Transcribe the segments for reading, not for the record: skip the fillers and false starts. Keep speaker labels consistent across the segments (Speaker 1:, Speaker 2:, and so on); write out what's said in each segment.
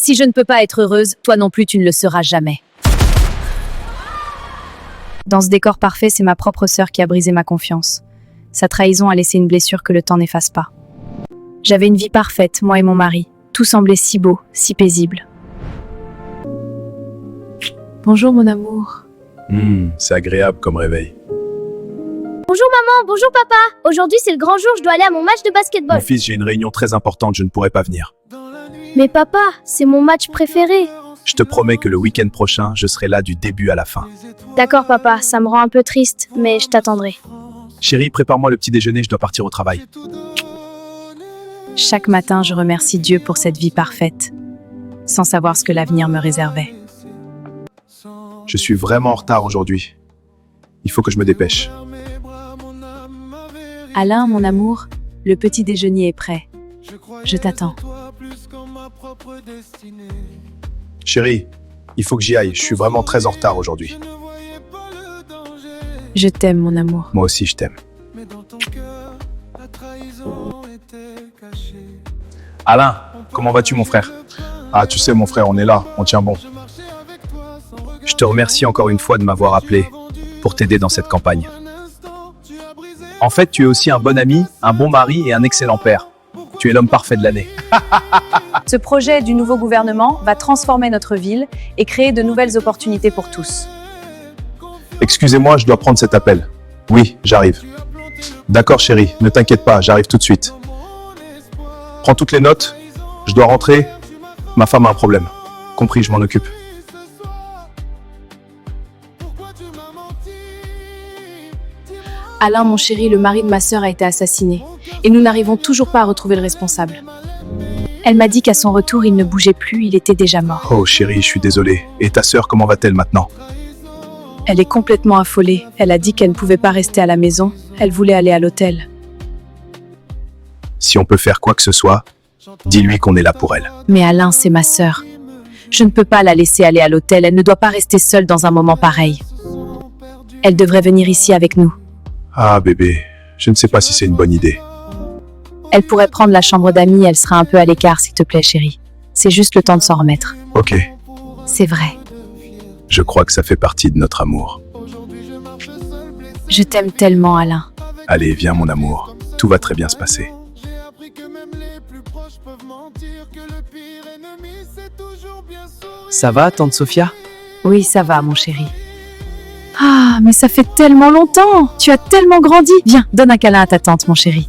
Speaker 1: Si je ne peux pas être heureuse, toi non plus tu ne le seras jamais.
Speaker 2: Dans ce décor parfait, c'est ma propre sœur qui a brisé ma confiance. Sa trahison a laissé une blessure que le temps n'efface pas. J'avais une vie parfaite, moi et mon mari. Tout semblait si beau, si paisible. Bonjour mon amour.
Speaker 3: C'est agréable comme réveil.
Speaker 4: Bonjour maman, bonjour papa. Aujourd'hui c'est le grand jour, je dois aller à mon match de basketball.
Speaker 3: Mon fils, j'ai une réunion très importante, je ne pourrai pas venir.
Speaker 4: Mais papa, c'est mon match préféré.
Speaker 3: Je te promets que le week-end prochain, je serai là du début à la fin.
Speaker 4: D'accord papa, ça me rend un peu triste, mais je t'attendrai.
Speaker 3: Chérie, prépare-moi le petit déjeuner, je dois partir au travail.
Speaker 2: Chaque matin, je remercie Dieu pour cette vie parfaite, sans savoir ce que l'avenir me réservait.
Speaker 3: Je suis vraiment en retard aujourd'hui. Il faut que je me dépêche.
Speaker 2: Alain, mon amour, le petit déjeuner est prêt. Je t'attends.
Speaker 3: Chérie, il faut que j'y aille, je suis vraiment très en retard aujourd'hui.
Speaker 2: Je t'aime, mon amour.
Speaker 3: Moi aussi, je t'aime. Alain, comment vas-tu mon frère? Ah, tu sais mon frère, on est là, on tient bon. Je te remercie encore une fois de m'avoir appelé pour t'aider dans cette campagne. En fait, tu es aussi un bon ami, un bon mari et un excellent père. Tu es l'homme parfait de l'année.
Speaker 2: Ce projet du nouveau gouvernement va transformer notre ville et créer de nouvelles opportunités pour tous.
Speaker 3: Excusez-moi, je dois prendre cet appel. Oui, j'arrive. D'accord chérie, ne t'inquiète pas, j'arrive tout de suite. Prends toutes les notes, je dois rentrer. Ma femme a un problème. Compris, je m'en occupe.
Speaker 2: Alain, mon chéri, le mari de ma sœur a été assassiné. Et nous n'arrivons toujours pas à retrouver le responsable. Elle m'a dit qu'à son retour, il ne bougeait plus, il était déjà mort.
Speaker 3: Oh chérie, je suis désolé. Et ta sœur, comment va-t-elle maintenant?
Speaker 2: Elle est complètement affolée. Elle a dit qu'elle ne pouvait pas rester à la maison. Elle voulait aller à l'hôtel.
Speaker 3: Si on peut faire quoi que ce soit, dis-lui qu'on est là pour elle.
Speaker 2: Mais Alain, c'est ma sœur. Je ne peux pas la laisser aller à l'hôtel. Elle ne doit pas rester seule dans un moment pareil. Elle devrait venir ici avec nous.
Speaker 3: Ah bébé, je ne sais pas si c'est une bonne idée.
Speaker 2: Elle pourrait prendre la chambre d'amis. Elle sera un peu à l'écart, s'il te plaît, chérie. C'est juste le temps de s'en remettre.
Speaker 3: Ok,
Speaker 2: C'est vrai.
Speaker 3: je crois que ça fait partie de notre amour.
Speaker 2: Je t'aime tellement, Alain.
Speaker 3: Allez, viens mon amour, tout va très bien se passer.
Speaker 5: Ça va, tante Sophia?
Speaker 2: Oui, ça va, mon chéri. Ah, mais ça fait tellement longtemps. Tu as tellement grandi. Viens, donne un câlin à ta tante, mon chéri.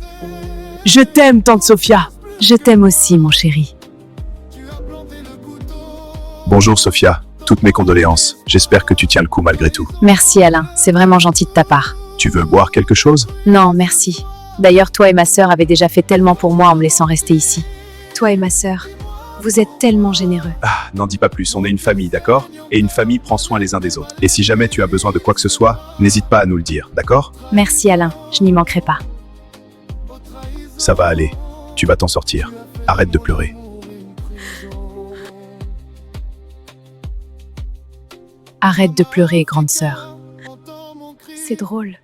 Speaker 5: Je t'aime, tante Sophia.
Speaker 2: Je t'aime aussi, mon chéri.
Speaker 3: Bonjour Sophia, toutes mes condoléances. J'espère que tu tiens le coup malgré tout.
Speaker 2: Merci, Alain. C'est vraiment gentil de ta part.
Speaker 3: Tu veux boire quelque chose?
Speaker 2: Non, merci. D'ailleurs, toi et ma sœur avez déjà fait tellement pour moi en me laissant rester ici. Toi et ma sœur, vous êtes tellement généreux.
Speaker 3: Ah, n'en dis pas plus, on est une famille, d'accord? Et une famille prend soin les uns des autres. Et si jamais tu as besoin de quoi que ce soit, n'hésite pas à nous le dire, d'accord?
Speaker 2: Merci, Alain. Je n'y manquerai pas.
Speaker 3: Ça va aller, tu vas t'en sortir. Arrête de pleurer.
Speaker 2: Arrête de pleurer, grande sœur. C'est drôle.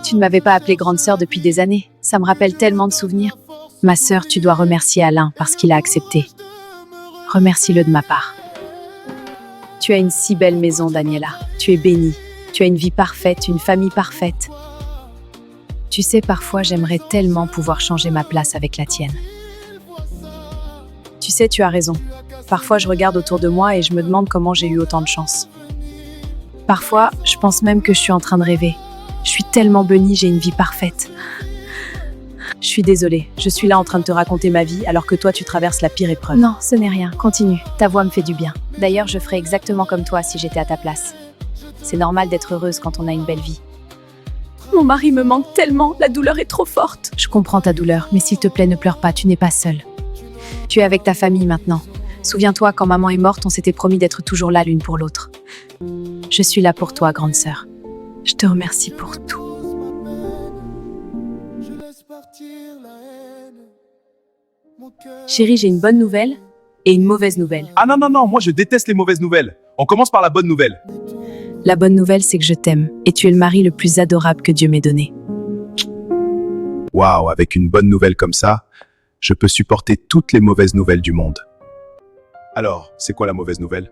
Speaker 2: Tu ne m'avais pas appelée grande sœur depuis des années. Ça me rappelle tellement de souvenirs. Ma sœur, tu dois remercier Alain parce qu'il a accepté. Remercie-le de ma part. Tu as une si belle maison, Daniela. Tu es bénie. Tu as une vie parfaite, une famille parfaite. Tu sais, parfois, j'aimerais tellement pouvoir changer ma place avec la tienne. Tu sais, tu as raison. Parfois, je regarde autour de moi et je me demande comment j'ai eu autant de chance. Parfois, je pense même que je suis en train de rêver. Je suis tellement bénie, j'ai une vie parfaite. Je suis désolée, je suis là en train de te raconter ma vie alors que toi, tu traverses la pire épreuve. Non, ce n'est rien, continue. Ta voix me fait du bien. D'ailleurs, je ferais exactement comme toi si j'étais à ta place. C'est normal d'être heureuse quand on a une belle vie. Mon mari me manque tellement, la douleur est trop forte. Je comprends ta douleur, mais s'il te plaît, ne pleure pas, tu n'es pas seule. Tu es avec ta famille maintenant. Souviens-toi, quand maman est morte, on s'était promis d'être toujours là l'une pour l'autre. Je suis là pour toi, grande sœur. Je te remercie pour tout. Chérie, j'ai une bonne nouvelle et une mauvaise nouvelle.
Speaker 3: Ah non, moi je déteste les mauvaises nouvelles. On commence par la bonne nouvelle.
Speaker 2: La bonne nouvelle, c'est que je t'aime et tu es le mari le plus adorable que Dieu m'ait donné.
Speaker 3: Waouh, avec une bonne nouvelle comme ça, je peux supporter toutes les mauvaises nouvelles du monde. Alors, c'est quoi la mauvaise nouvelle?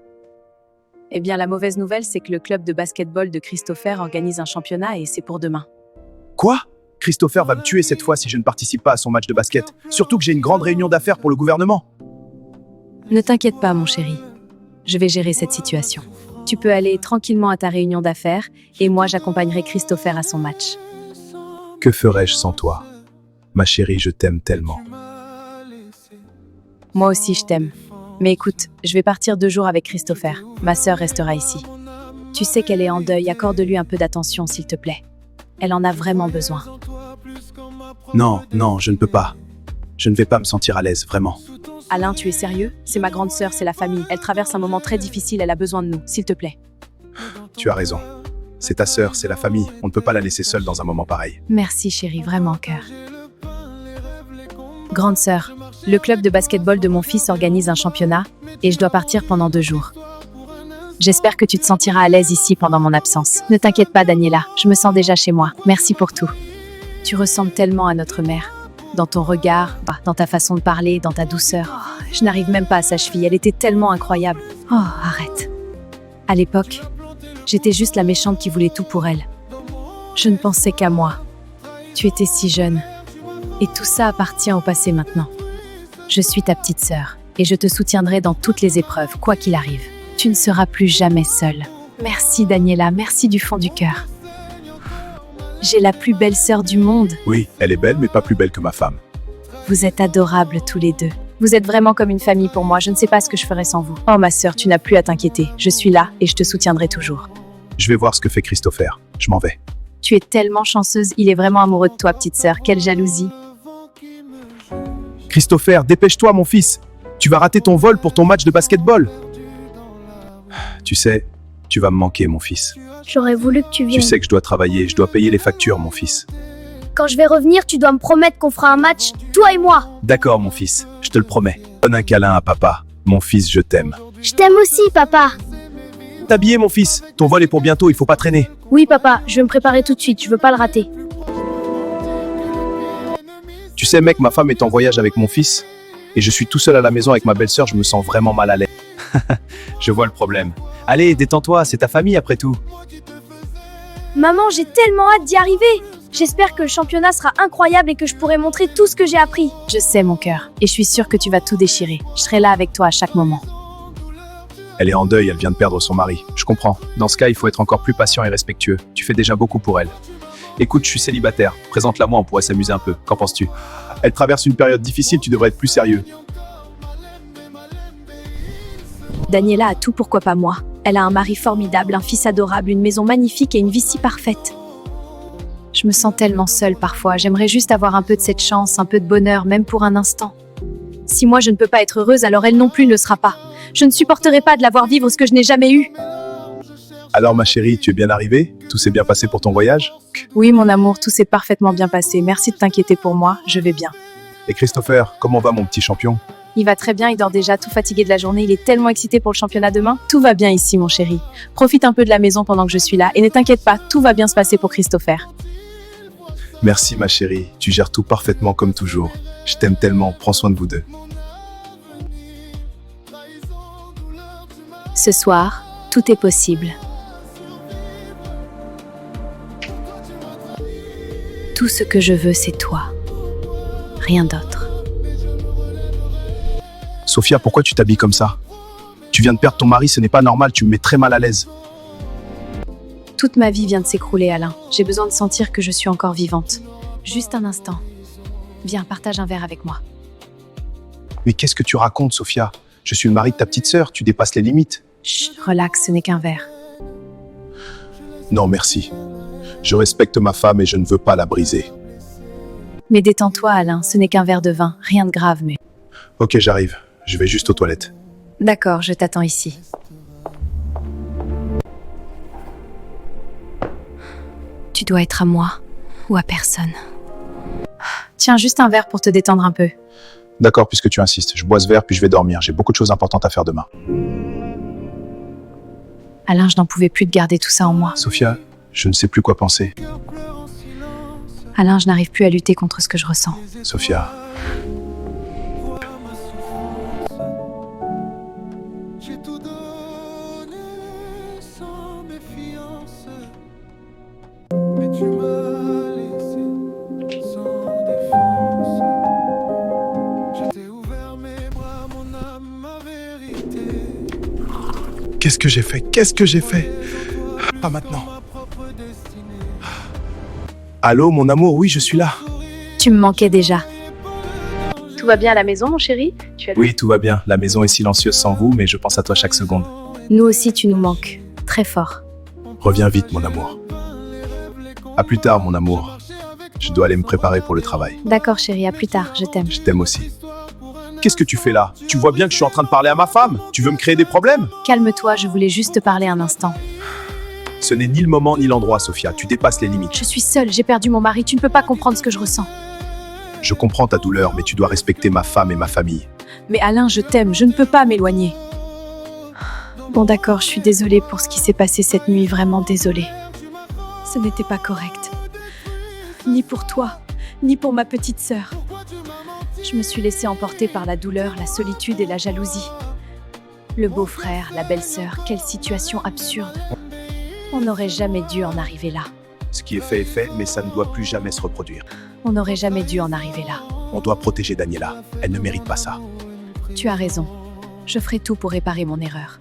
Speaker 2: Eh bien, la mauvaise nouvelle, c'est que le club de basketball de Christopher organise un championnat et c'est pour demain.
Speaker 3: Quoi? Christopher va me tuer cette fois si je ne participe pas à son match de basket. Surtout que j'ai une grande réunion d'affaires pour le gouvernement.
Speaker 2: Ne t'inquiète pas, mon chéri. Je vais gérer cette situation. Tu peux aller tranquillement à ta réunion d'affaires et moi, j'accompagnerai Christopher à son match.
Speaker 3: Que ferais-je sans toi? Ma chérie, je t'aime tellement.
Speaker 2: Moi aussi, je t'aime. Mais écoute, je vais partir 2 jours avec Christopher. Ma sœur restera ici. Tu sais qu'elle est en deuil, accorde-lui un peu d'attention, s'il te plaît. Elle en a vraiment besoin.
Speaker 3: Non, non, je ne peux pas. Je ne vais pas me sentir à l'aise, vraiment.
Speaker 2: Alain, tu es sérieux? C'est ma grande sœur, c'est la famille. Elle traverse un moment très difficile, elle a besoin de nous, s'il te plaît.
Speaker 3: Tu as raison. C'est ta sœur, c'est la famille. On ne peut pas la laisser seule dans un moment pareil.
Speaker 2: Merci chérie, vraiment cœur. Grande sœur, le club de basketball de mon fils organise un championnat et je dois partir pendant 2 jours. J'espère que tu te sentiras à l'aise ici pendant mon absence. Ne t'inquiète pas Daniela, je me sens déjà chez moi. Merci pour tout. Tu ressembles tellement à notre mère. Dans ton regard, dans ta façon de parler, dans ta douceur. Oh, je n'arrive même pas à sa cheville, elle était tellement incroyable. Oh, arrête. À l'époque, j'étais juste la méchante qui voulait tout pour elle. Je ne pensais qu'à moi. Tu étais si jeune. Et tout ça appartient au passé maintenant. Je suis ta petite sœur et je te soutiendrai dans toutes les épreuves, quoi qu'il arrive. Tu ne seras plus jamais seule. Merci Daniela, merci du fond du cœur. J'ai la plus belle sœur du monde.
Speaker 3: Oui, elle est belle, mais pas plus belle que ma femme.
Speaker 2: Vous êtes adorables tous les deux. Vous êtes vraiment comme une famille pour moi, je ne sais pas ce que je ferais sans vous. Oh ma sœur, tu n'as plus à t'inquiéter. Je suis là et je te soutiendrai toujours.
Speaker 3: Je vais voir ce que fait Christopher. Je m'en vais.
Speaker 2: Tu es tellement chanceuse, il est vraiment amoureux de toi, petite sœur. Quelle jalousie.
Speaker 3: Christopher, dépêche-toi, mon fils. Tu vas rater ton vol pour ton match de basketball. Tu sais, tu vas me manquer, mon fils.
Speaker 4: J'aurais voulu que tu
Speaker 3: Tu
Speaker 4: viennes.
Speaker 3: sais que je dois travailler, je dois payer les factures, mon fils.
Speaker 4: Quand je vais revenir, tu dois me promettre qu'on fera un match, toi et moi.
Speaker 3: D'accord, mon fils, je te le promets. Donne un câlin à papa. Mon fils, je t'aime.
Speaker 4: Je t'aime aussi, papa.
Speaker 3: T'habiller, mon fils. Ton vol est pour bientôt, il faut pas traîner.
Speaker 4: Oui, papa, je vais me préparer tout de suite, je veux pas le rater.
Speaker 3: Tu sais, mec, ma femme est en voyage avec mon fils. Et je suis tout seul à la maison avec ma belle-sœur, je me sens vraiment mal à l'aise. Je vois le problème. Allez, détends-toi, c'est ta famille après tout.
Speaker 4: Maman, j'ai tellement hâte d'y arriver. J'espère que le championnat sera incroyable et que je pourrai montrer tout ce que j'ai appris.
Speaker 2: Je sais mon cœur, et je suis sûre que tu vas tout déchirer. Je serai là avec toi à chaque moment.
Speaker 3: Elle est en deuil, elle vient de perdre son mari. Je comprends. Dans ce cas, il faut être encore plus patient et respectueux. Tu fais déjà beaucoup pour elle. Écoute, je suis célibataire. Présente-la moi, on pourrait s'amuser un peu. Qu'en penses-tu? Elle traverse une période difficile, tu devrais être plus sérieux.
Speaker 2: Daniela a tout, pourquoi pas moi? Elle a un mari formidable, un fils adorable, une maison magnifique et une vie si parfaite. Je me sens tellement seule parfois. J'aimerais juste avoir un peu de cette chance, un peu de bonheur, même pour un instant. Si moi je ne peux pas être heureuse, alors elle non plus ne le sera pas. Je ne supporterai pas de la voir vivre ce que je n'ai jamais eu.
Speaker 3: Alors ma chérie, tu es bien arrivée? Tout s'est bien passé pour ton voyage?
Speaker 2: Oui mon amour, tout s'est parfaitement bien passé. Merci de t'inquiéter pour moi, je vais bien.
Speaker 3: Et Christopher, comment va mon petit champion?
Speaker 2: Il va très bien, il dort déjà, tout fatigué de la journée. Il est tellement excité pour le championnat demain. Tout va bien ici mon chéri. Profite un peu de la maison pendant que je suis là. Et ne t'inquiète pas, tout va bien se passer pour Christopher.
Speaker 3: Merci ma chérie, tu gères tout parfaitement comme toujours. Je t'aime tellement, prends soin de vous deux.
Speaker 2: Ce soir, tout est possible. Tout ce que je veux, c'est toi. Rien d'autre.
Speaker 3: Sophia, pourquoi tu t'habilles comme ça? Tu viens de perdre ton mari, ce n'est pas normal, tu me mets très mal à l'aise.
Speaker 2: Toute ma vie vient de s'écrouler, Alain. J'ai besoin de sentir que je suis encore vivante. Juste un instant. Viens, partage un verre avec moi.
Speaker 3: Mais qu'est-ce que tu racontes, Sophia? Je suis le mari de ta petite sœur, tu dépasses les limites.
Speaker 2: Chut, relax, ce n'est qu'un verre.
Speaker 3: Non, merci. Je respecte ma femme et je ne veux pas la briser.
Speaker 2: Mais détends-toi, Alain, ce n'est qu'un verre de vin. Rien de grave, mais...
Speaker 3: Ok, j'arrive. Je vais juste aux toilettes.
Speaker 2: D'accord, je t'attends ici. Tu dois être à moi ou à personne. Tiens, juste un verre pour te détendre un peu.
Speaker 3: D'accord, puisque tu insistes. Je bois ce verre puis je vais dormir. J'ai beaucoup de choses importantes à faire demain.
Speaker 2: Alain, je n'en pouvais plus de garder tout ça en moi.
Speaker 3: Sophia, je ne sais plus quoi penser.
Speaker 2: Alain, je n'arrive plus à lutter contre ce que je ressens.
Speaker 3: Sophia. Qu'est-ce que j'ai fait? Qu'est-ce que j'ai fait? Pas maintenant. Allô, mon amour, oui, je suis là.
Speaker 1: Tu me manquais déjà.
Speaker 2: Tout va bien à la maison, mon chéri? Tu as
Speaker 3: Oui, tout va bien. La maison est silencieuse sans vous, mais je pense à toi chaque seconde.
Speaker 1: Nous aussi, tu nous manques. Très fort.
Speaker 3: Reviens vite, mon amour. À plus tard, mon amour. Je dois aller me préparer pour le travail.
Speaker 1: D'accord, chérie, à plus tard. Je t'aime.
Speaker 3: Je t'aime aussi. Qu'est-ce que tu fais là? Tu vois bien que je suis en train de parler à ma femme. Tu veux me créer des problèmes?
Speaker 1: Calme-toi, je voulais juste te parler un instant.
Speaker 3: Ce n'est ni le moment ni l'endroit, Sophia. Tu dépasses les limites.
Speaker 1: Je suis seule, j'ai perdu mon mari. Tu ne peux pas comprendre ce que je ressens.
Speaker 3: Je comprends ta douleur, mais tu dois respecter ma femme et ma famille.
Speaker 2: Mais Alain, je t'aime, je ne peux pas m'éloigner. Bon d'accord, je suis désolée pour ce qui s'est passé cette nuit, vraiment désolée. Ce n'était pas correct. Ni pour toi, ni pour ma petite sœur. Je me suis laissée emporter par la douleur, la solitude et la jalousie. Le beau-frère, la belle-sœur, quelle situation absurde. On n'aurait jamais dû en arriver là.
Speaker 3: Ce qui est fait, mais ça ne doit plus jamais se reproduire.
Speaker 2: On n'aurait jamais dû en arriver là.
Speaker 3: On doit protéger Daniela. Elle ne mérite pas ça.
Speaker 2: Tu as raison. Je ferai tout pour réparer mon erreur.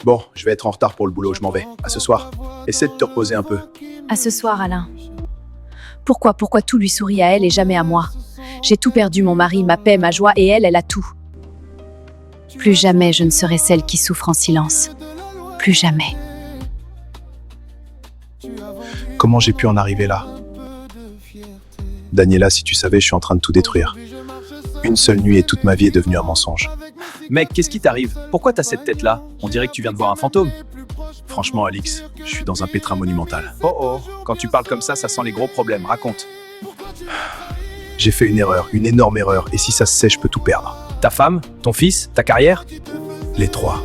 Speaker 3: Bon, je vais être en retard pour le boulot, je m'en vais. À ce soir. Essaie de te reposer un peu.
Speaker 2: À ce soir, Alain. Pourquoi tout lui sourit à elle et jamais à moi? J'ai tout perdu, mon mari, ma paix, ma joie, et elle a tout. Plus jamais je ne serai celle qui souffre en silence. Plus jamais.
Speaker 3: Comment j'ai pu en arriver là? Daniela, si tu savais, je suis en train de tout détruire. Une seule nuit et toute ma vie est devenue un mensonge.
Speaker 5: Mec, qu'est-ce qui t'arrive? Pourquoi t'as cette tête-là? On dirait que tu viens de voir un fantôme.
Speaker 3: Franchement, Alix, je suis dans un pétrin monumental.
Speaker 5: Oh oh, quand tu parles comme ça sent les gros problèmes. Raconte.
Speaker 3: J'ai fait une erreur, une énorme erreur, et si ça se sait, je peux tout perdre.
Speaker 5: Ta femme? Ton fils? Ta carrière?
Speaker 3: Les trois.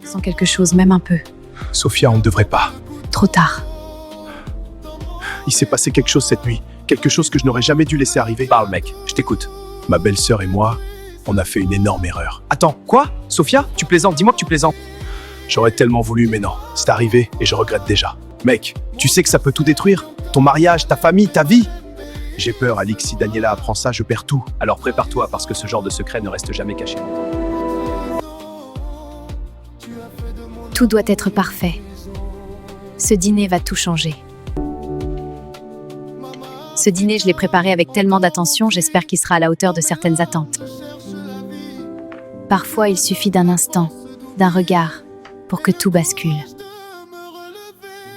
Speaker 2: Sans quelque chose, même un peu.
Speaker 3: Sophia, on ne devrait pas.
Speaker 2: Trop tard.
Speaker 3: Il s'est passé quelque chose cette nuit. Quelque chose que je n'aurais jamais dû laisser arriver.
Speaker 5: Parle, mec, je t'écoute.
Speaker 3: Ma belle-sœur et moi, on a fait une énorme erreur.
Speaker 5: Attends, quoi? Sophia? Tu plaisantes? Dis-moi que tu plaisantes.
Speaker 3: J'aurais tellement voulu, mais non. C'est arrivé et je regrette déjà. Mec, tu sais que ça peut tout détruire? Ton mariage, ta famille, ta vie? J'ai peur, Alix, si Daniela apprend ça, je perds tout.
Speaker 5: Alors prépare-toi parce que ce genre de secret ne reste jamais caché.
Speaker 1: Tout doit être parfait. Ce dîner va tout changer. Ce dîner, je l'ai préparé avec tellement d'attention, j'espère qu'il sera à la hauteur de certaines attentes. Parfois, il suffit d'un instant, d'un regard, pour que tout bascule.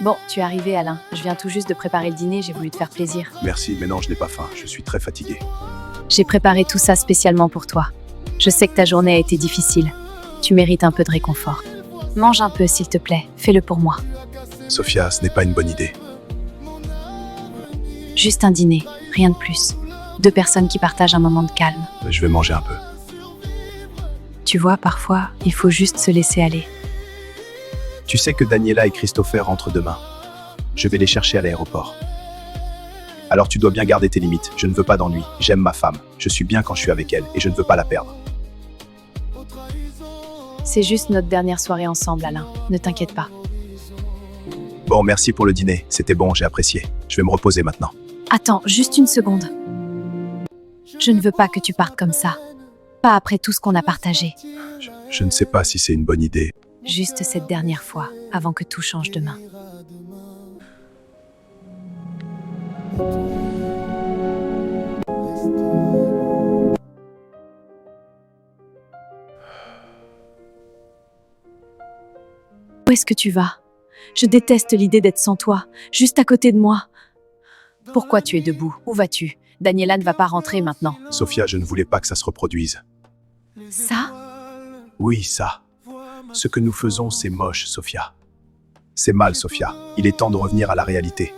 Speaker 2: Bon, tu es arrivé, Alain. Je viens tout juste de préparer le dîner, j'ai voulu te faire plaisir.
Speaker 3: Merci, mais non, je n'ai pas faim. Je suis très fatigué.
Speaker 2: J'ai préparé tout ça spécialement pour toi. Je sais que ta journée a été difficile. Tu mérites un peu de réconfort. Mange un peu, s'il te plaît. Fais-le pour moi.
Speaker 3: Sophia, ce n'est pas une bonne idée.
Speaker 2: Juste un dîner, rien de plus. 2 personnes qui partagent un moment de calme.
Speaker 3: Je vais manger un peu.
Speaker 2: Tu vois, parfois, il faut juste se laisser aller.
Speaker 3: Tu sais que Daniela et Christopher rentrent demain. Je vais les chercher à l'aéroport. Alors tu dois bien garder tes limites. Je ne veux pas d'ennui. J'aime ma femme. Je suis bien quand je suis avec elle et je ne veux pas la perdre.
Speaker 2: C'est juste notre dernière soirée ensemble, Alain. Ne t'inquiète pas.
Speaker 3: Bon, merci pour le dîner. C'était bon, j'ai apprécié. Je vais me reposer maintenant.
Speaker 2: Attends, juste une seconde. Je ne veux pas que tu partes comme ça. Pas après tout ce qu'on a partagé.
Speaker 3: Je ne sais pas si c'est une bonne idée.
Speaker 2: Juste cette dernière fois, avant que tout change demain. Où est-ce que tu vas? Je déteste l'idée d'être sans toi, juste à côté de moi. Pourquoi tu es debout? Où vas-tu? Daniela ne va pas rentrer maintenant.
Speaker 3: Sophia, je ne voulais pas que ça se reproduise.
Speaker 2: Ça?
Speaker 3: Oui, ça. Ce que nous faisons, c'est moche, Sophia. C'est mal, Sophia. Il est temps de revenir à la réalité.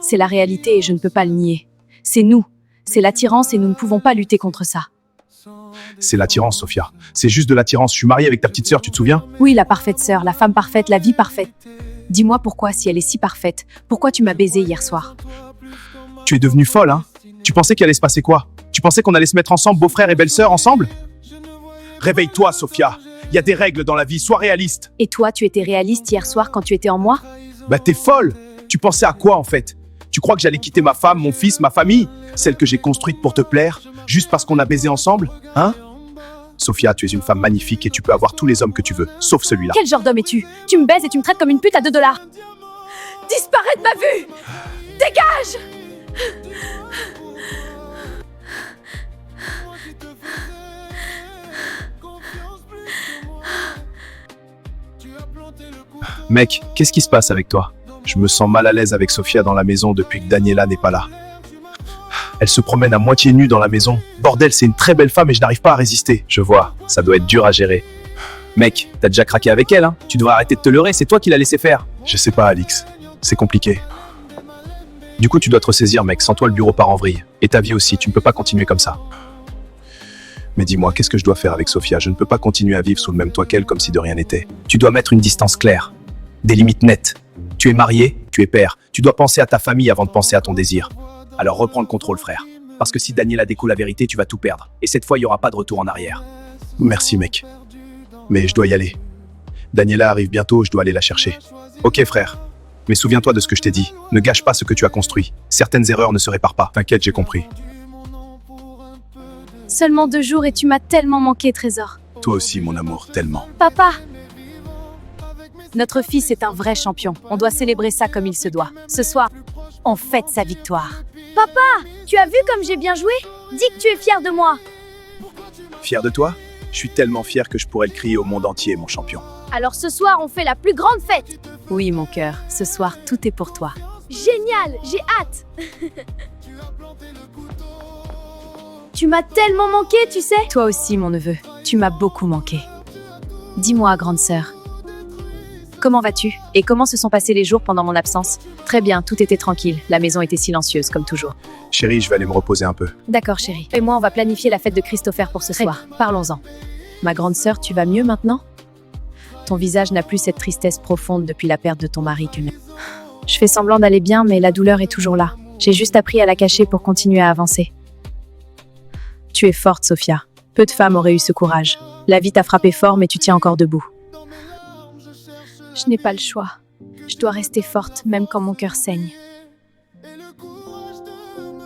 Speaker 2: C'est la réalité et je ne peux pas le nier. C'est nous. C'est l'attirance et nous ne pouvons pas lutter contre ça.
Speaker 3: C'est l'attirance, Sophia. C'est juste de l'attirance. Je suis marié avec ta petite sœur, tu te souviens?
Speaker 2: Oui, la parfaite sœur, la femme parfaite, la vie parfaite. Dis-moi pourquoi, si elle est si parfaite, pourquoi tu m'as baisé hier soir?
Speaker 3: Tu es devenue folle, hein? Tu pensais qu'il allait se passer quoi? Tu pensais qu'on allait se mettre ensemble, beau-frère et belle-sœur, ensemble? Réveille-toi, Sophia. Il y a des règles dans la vie, sois réaliste.
Speaker 2: Et toi, tu étais réaliste hier soir quand tu étais en moi?
Speaker 3: Bah t'es folle. Tu pensais à quoi, en fait? Tu crois que j'allais quitter ma femme, mon fils, ma famille? Celle que j'ai construite pour te plaire, juste parce qu'on a baisé ensemble? Hein? Sophia, tu es une femme magnifique et tu peux avoir tous les hommes que tu veux, sauf celui-là.
Speaker 2: Quel genre d'homme es-tu? Tu me baises et tu me traites comme une pute à 2 $. Disparais de ma vue! Dégage!
Speaker 3: Mec, qu'est-ce qui se passe avec toi? Je me sens mal à l'aise avec Sophia dans la maison depuis que Daniela n'est pas là. Elle se promène à moitié nue dans la maison. Bordel, c'est une très belle femme et je n'arrive pas à résister. Je vois, ça doit être dur à gérer.
Speaker 5: Mec, t'as déjà craqué avec elle, hein? Tu devrais arrêter de te leurrer, c'est toi qui l'as laissé faire.
Speaker 3: Je sais pas, Alix. C'est compliqué. Du coup, tu dois te ressaisir, mec. Sans toi, le bureau part en vrille. Et ta vie aussi, tu ne peux pas continuer comme ça. Mais dis-moi, qu'est-ce que je dois faire avec Sophia? Je ne peux pas continuer à vivre sous le même toit qu'elle comme si de rien n'était.
Speaker 5: Tu dois mettre une distance claire, des limites nettes. Tu es marié, tu es père. Tu dois penser à ta famille avant de penser à ton désir. Alors reprends le contrôle, frère. Parce que si Daniela découvre la vérité, tu vas tout perdre. Et cette fois, il n'y aura pas de retour en arrière.
Speaker 3: Merci, mec. Mais je dois y aller. Daniela arrive bientôt, je dois aller la chercher. Ok, frère. Mais souviens-toi de ce que je t'ai dit. Ne gâche pas ce que tu as construit. Certaines erreurs ne se réparent pas. T'inquiète, j'ai compris.
Speaker 2: Seulement 2 jours et tu m'as tellement manqué, Trésor.
Speaker 3: Toi aussi, mon amour, tellement.
Speaker 2: Papa! Notre fils est un vrai champion. On doit célébrer ça comme il se doit. Ce soir, on fête sa victoire.
Speaker 4: Tu as vu comme j'ai bien joué? Dis que tu es fier de moi.
Speaker 3: Fier de toi? Je suis tellement fier que je pourrais le crier au monde entier, mon champion.
Speaker 4: Alors ce soir, on fait la plus grande fête.
Speaker 2: Oui, mon cœur, ce soir, tout est pour toi.
Speaker 4: Génial, j'ai hâte. Tu m'as tellement manqué, tu sais.
Speaker 2: Toi aussi, mon neveu, tu m'as beaucoup manqué. Dis-moi, grande sœur, comment vas-tu? Et comment se sont passés les jours pendant mon absence? Très bien, tout était tranquille. La maison était silencieuse, comme toujours.
Speaker 3: Chérie, je vais aller me reposer un peu.
Speaker 2: D'accord, chérie. Et moi, on va planifier la fête de Christopher pour ce soir. Parlons-en. Ma grande sœur, tu vas mieux maintenant? Ton visage n'a plus cette tristesse profonde depuis la perte de ton mari. Je fais semblant d'aller bien, mais la douleur est toujours là. J'ai juste appris à la cacher pour continuer à avancer. Tu es forte, Sophia. Peu de femmes auraient eu ce courage. La vie t'a frappé fort, mais tu tiens encore debout. Je n'ai pas le choix. Je dois rester forte, même quand mon cœur saigne.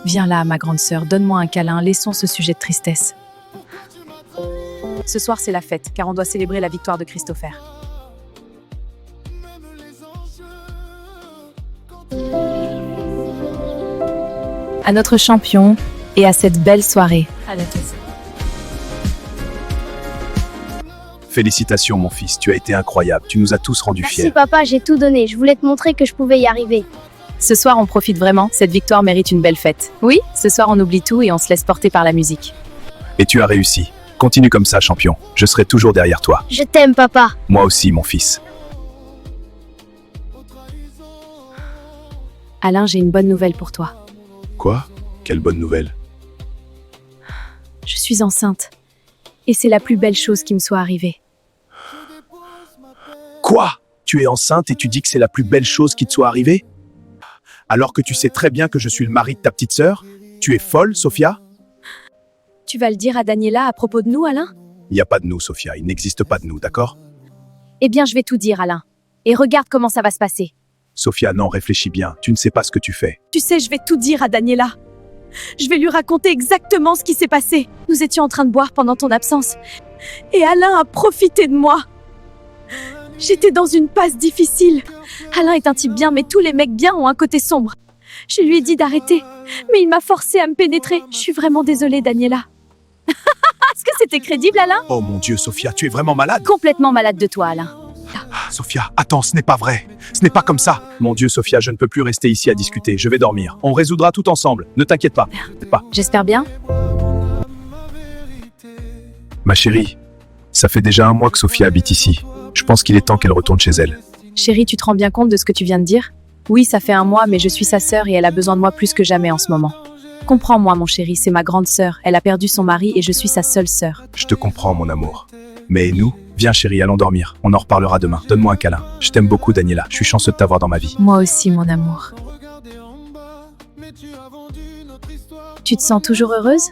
Speaker 2: Viens là, ma grande sœur, donne-moi un câlin, laissons ce sujet de tristesse. Ce soir, c'est la fête, car on doit célébrer la victoire de Christopher. À notre champion et à cette belle soirée.
Speaker 3: Félicitations, mon fils. Tu as été incroyable. Tu nous as tous rendus
Speaker 4: Merci
Speaker 3: fiers.
Speaker 4: papa, j'ai tout donné. Je voulais te montrer que je pouvais y arriver.
Speaker 2: Ce soir, on profite vraiment. Cette victoire mérite une belle fête. Oui, ce soir, on oublie tout et on se laisse porter par la musique.
Speaker 3: Et tu as réussi. Continue comme ça, champion. Je serai toujours derrière toi.
Speaker 4: Je t'aime papa.
Speaker 3: Moi aussi, mon fils.
Speaker 2: Alain, j'ai une bonne nouvelle pour toi.
Speaker 3: Quoi? Quelle bonne nouvelle.
Speaker 2: Je suis enceinte. Et c'est la plus belle chose qui me soit arrivée.
Speaker 3: Quoi? Tu es enceinte et tu dis que c'est la plus belle chose qui te soit arrivée? Alors que tu sais très bien que je suis le mari de ta petite sœur? Tu es folle, Sophia?
Speaker 2: Tu vas le dire à Daniela à propos de nous, Alain?
Speaker 3: Il n'y a pas de nous, Sophia. Il n'existe pas de nous, d'accord?
Speaker 2: Eh bien, je vais tout dire, Alain. Et regarde comment ça va se passer.
Speaker 3: Sophia, non, réfléchis bien. Tu ne sais pas ce que tu fais.
Speaker 2: Tu sais, je vais tout dire à Daniela. Je vais lui raconter exactement ce qui s'est passé. Nous étions en train de boire pendant ton absence. Et Alain a profité de moi. J'étais dans une passe difficile. Alain est un type bien, mais tous les mecs bien ont un côté sombre. Je lui ai dit d'arrêter, mais il m'a forcé à me pénétrer. Je suis vraiment désolée, Daniela. Est-ce que c'était crédible, Alain?
Speaker 3: Oh mon Dieu, Sophia, tu es vraiment malade?
Speaker 2: Complètement malade de toi, Alain.
Speaker 3: Sophia, attends, ce n'est pas vrai. Ce n'est pas comme ça. Mon Dieu, Sophia, je ne peux plus rester ici à discuter. Je vais dormir. On résoudra tout ensemble. Ne t'inquiète pas.
Speaker 2: J'espère bien.
Speaker 3: Ma chérie, ça fait déjà 1 mois que Sophia habite ici. Je pense qu'il est temps qu'elle retourne chez elle.
Speaker 2: Chérie, tu te rends bien compte de ce que tu viens de dire? Oui, ça fait 1 mois, mais je suis sa sœur et elle a besoin de moi plus que jamais en ce moment. Comprends-moi, mon chéri, c'est ma grande sœur. Elle a perdu son mari et je suis sa seule sœur.
Speaker 3: Je te comprends, mon amour. Mais nous, viens chérie, allons dormir. On en reparlera demain. Donne-moi un câlin. Je t'aime beaucoup, Daniela. Je suis chanceux de t'avoir dans ma vie.
Speaker 2: Moi aussi, mon amour. Tu te sens toujours heureuse?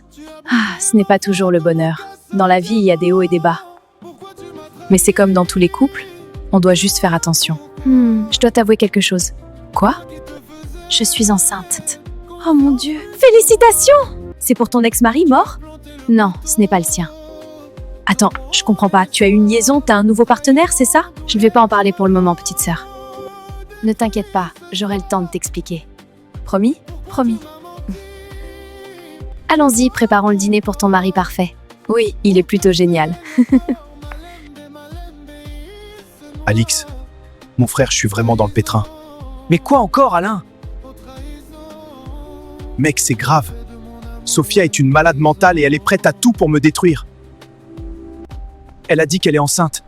Speaker 2: Ah, ce n'est pas toujours le bonheur. Dans la vie, il y a des hauts et des bas. Mais c'est comme dans tous les couples, on doit juste faire attention. Je dois t'avouer quelque chose. Quoi? Je suis enceinte. Oh mon Dieu! Félicitations! C'est pour ton ex-mari mort? Non, ce n'est pas le sien. Attends, je comprends pas. Tu as une liaison, t'as un nouveau partenaire, c'est ça?
Speaker 1: Je ne vais pas en parler pour le moment, petite sœur. Ne t'inquiète pas, j'aurai le temps de t'expliquer.
Speaker 2: Promis?
Speaker 1: Promis. Allons-y, préparons le dîner pour ton mari parfait.
Speaker 2: Oui, il est plutôt génial.
Speaker 5: Alix, mon frère, je suis vraiment dans le pétrin.
Speaker 3: Mais quoi encore, Alain?
Speaker 5: Mec, c'est grave. Sophia est une malade mentale et elle est prête à tout pour me détruire. Elle a dit qu'elle est enceinte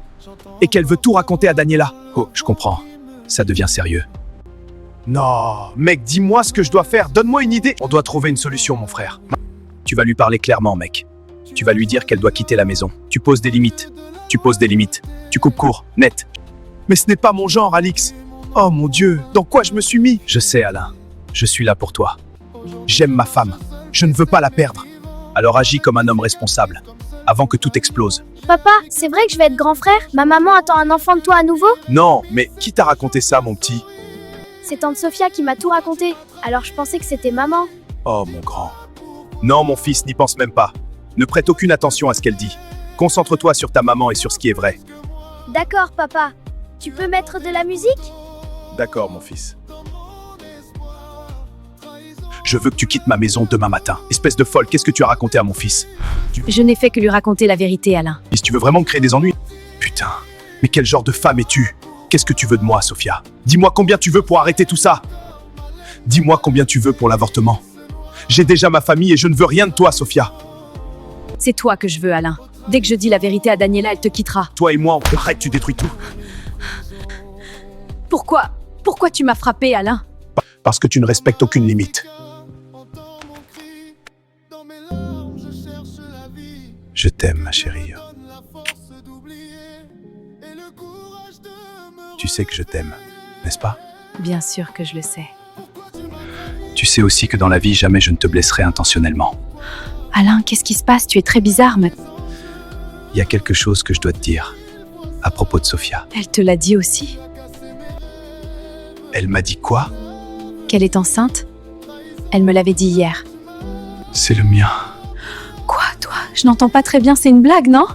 Speaker 5: et qu'elle veut tout raconter à Daniela.
Speaker 3: Oh, je comprends. Ça devient sérieux.
Speaker 5: Non, mec, dis-moi ce que je dois faire. Donne-moi une idée.
Speaker 3: On doit trouver une solution, mon frère. Tu vas lui parler clairement, mec. Tu vas lui dire qu'elle doit quitter la maison. Tu poses des limites. Tu poses des limites. Tu coupes court, net.
Speaker 5: Mais ce n'est pas mon genre, Alix. Oh mon Dieu, dans quoi je me suis mis?
Speaker 3: Je sais, Alain. Je suis là pour toi.
Speaker 5: J'aime ma femme. Je ne veux pas la perdre.
Speaker 3: Alors agis comme un homme responsable, avant que tout explose.
Speaker 4: Papa, c'est vrai que je vais être grand frère? Ma maman attend un enfant de toi à nouveau?
Speaker 5: Non, mais qui t'a raconté ça, mon petit?
Speaker 4: C'est tante Sophia qui m'a tout raconté. Alors je pensais que c'était maman.
Speaker 5: Oh, mon grand. Non, mon fils, n'y pense même pas. Ne prête aucune attention à ce qu'elle dit. Concentre-toi sur ta maman et sur ce qui est vrai.
Speaker 4: D'accord, papa. Tu peux mettre de la musique?
Speaker 5: D'accord, mon fils. Je veux que tu quittes ma maison demain matin. Espèce de folle, qu'est-ce que tu as raconté à mon fils?
Speaker 2: Je n'ai fait que lui raconter la vérité, Alain.
Speaker 5: Et si tu veux vraiment me créer des ennuis? Putain, mais quel genre de femme es-tu? Qu'est-ce que tu veux de moi, Sophia? Dis-moi combien tu veux pour arrêter tout ça. Dis-moi combien tu veux pour l'avortement. J'ai déjà ma famille et je ne veux rien de toi, Sophia.
Speaker 2: C'est toi que je veux, Alain. Dès que je dis la vérité à Daniela, elle te quittera.
Speaker 5: Toi et moi, on arrête, tu détruis tout.
Speaker 2: Pourquoi tu m'as frappé, Alain?
Speaker 5: Parce que tu ne respectes aucune limite. Je t'aime, ma chérie. Tu sais que je t'aime, n'est-ce pas?
Speaker 2: Bien sûr que je le sais.
Speaker 3: Tu sais aussi que dans la vie, jamais je ne te blesserai intentionnellement.
Speaker 2: Alain, qu'est-ce qui se passe? Tu es très bizarre, mais...
Speaker 3: Il y a quelque chose que je dois te dire à propos de Sophia.
Speaker 2: Elle te l'a dit aussi?
Speaker 5: Elle m'a dit quoi?
Speaker 2: Qu'elle est enceinte? Elle me l'avait dit hier.
Speaker 3: C'est le mien.
Speaker 2: Quoi, toi? Je n'entends pas très bien, c'est une blague, non?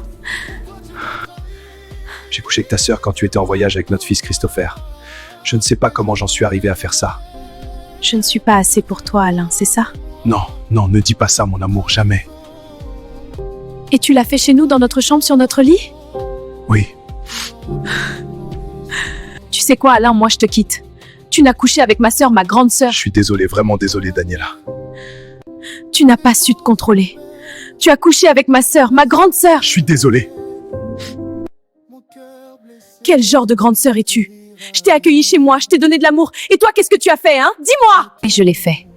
Speaker 3: J'ai couché avec ta sœur quand tu étais en voyage avec notre fils Christopher. Je ne sais pas comment j'en suis arrivé à faire ça.
Speaker 2: Je ne suis pas assez pour toi, Alain, c'est ça?
Speaker 5: Non, non, ne dis pas ça, mon amour, jamais.
Speaker 2: Et tu l'as fait chez nous, dans notre chambre, sur notre lit?
Speaker 5: Oui.
Speaker 2: Tu sais quoi, Alain, moi je te quitte. Tu n'as couché avec ma sœur, ma grande sœur.
Speaker 5: Je suis désolé, vraiment désolé, Daniela.
Speaker 2: Tu n'as pas su te contrôler. Tu as couché avec ma sœur, ma grande sœur.
Speaker 5: Je suis désolé.
Speaker 2: Quel genre de grande sœur es-tu? Je t'ai accueilli chez moi, je t'ai donné de l'amour. Et toi, qu'est-ce que tu as fait, hein? Dis-moi!
Speaker 1: Et je l'ai fait.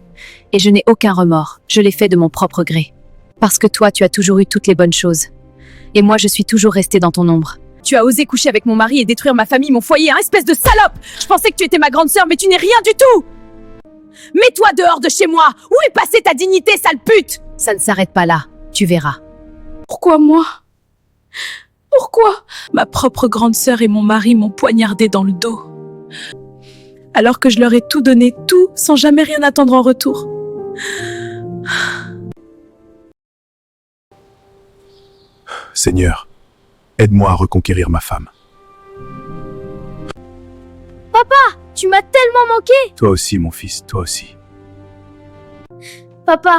Speaker 1: Et je n'ai aucun remords. Je l'ai fait de mon propre gré. Parce que toi, tu as toujours eu toutes les bonnes choses. Et moi, je suis toujours restée dans ton ombre.
Speaker 2: Tu as osé coucher avec mon mari et détruire ma famille, mon foyer, hein, espèce de salope! Je pensais que tu étais ma grande sœur, mais tu n'es rien du tout! Mets-toi dehors de chez moi! Où est passée ta dignité, sale pute?
Speaker 1: Ça ne s'arrête pas là. Tu verras.
Speaker 2: Pourquoi moi? Pourquoi ma propre grande sœur et mon mari m'ont poignardé dans le dos? Alors que je leur ai tout donné, tout, sans jamais rien attendre en retour.
Speaker 5: Seigneur, aide-moi à reconquérir ma femme.
Speaker 4: Tu m'as tellement manqué!
Speaker 5: Toi aussi, mon fils, toi aussi.
Speaker 4: Papa,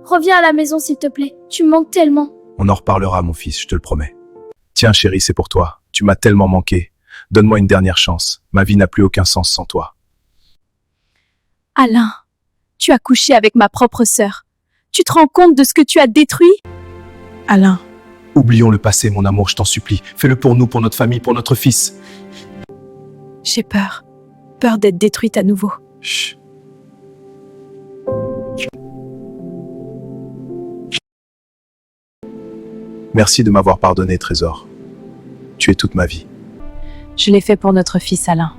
Speaker 4: reviens à la maison s'il te plaît. Tu me manques tellement.
Speaker 5: On en reparlera, mon fils, je te le promets. Tiens, chérie, c'est pour toi. Tu m'as tellement manqué. Donne-moi une dernière chance. Ma vie n'a plus aucun sens sans toi.
Speaker 2: Alain, tu as couché avec ma propre sœur. Tu te rends compte de ce que tu as détruit? Alain.
Speaker 5: Oublions le passé, mon amour, je t'en supplie. Fais-le pour nous, pour notre famille, pour notre fils.
Speaker 2: J'ai peur. Peur d'être détruite à nouveau.
Speaker 5: Chut. Merci de m'avoir pardonné, Trésor. Tu es toute ma vie.
Speaker 2: Je l'ai fait pour notre fils, Alain.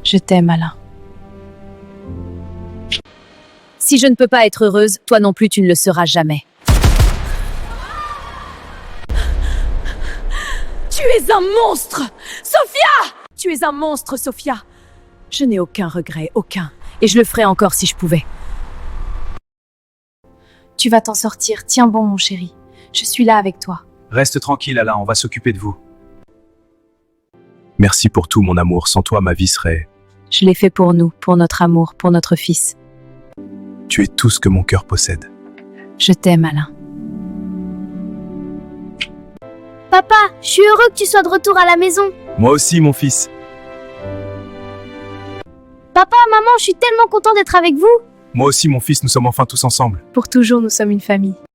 Speaker 2: Je t'aime, Alain.
Speaker 1: Si je ne peux pas être heureuse, toi non plus tu ne le seras jamais.
Speaker 2: Tu es un monstre! Sophia! Tu es un monstre, Sophia! Je n'ai aucun regret, aucun. Et je le ferais encore si je pouvais. Tu vas t'en sortir. Tiens bon, mon chéri. Je suis là avec toi.
Speaker 3: Reste tranquille, Alain, on va s'occuper de vous. Merci pour tout, mon amour. Sans toi, ma vie serait...
Speaker 2: Je l'ai fait pour nous, pour notre amour, pour notre fils.
Speaker 3: Tu es tout ce que mon cœur possède.
Speaker 2: Je t'aime, Alain.
Speaker 4: Papa, je suis heureux que tu sois de retour à la maison.
Speaker 3: Moi aussi, mon fils.
Speaker 4: Papa, maman, je suis tellement content d'être avec vous.
Speaker 3: Moi aussi, mon fils, nous sommes enfin tous ensemble.
Speaker 2: Pour toujours, nous sommes une famille.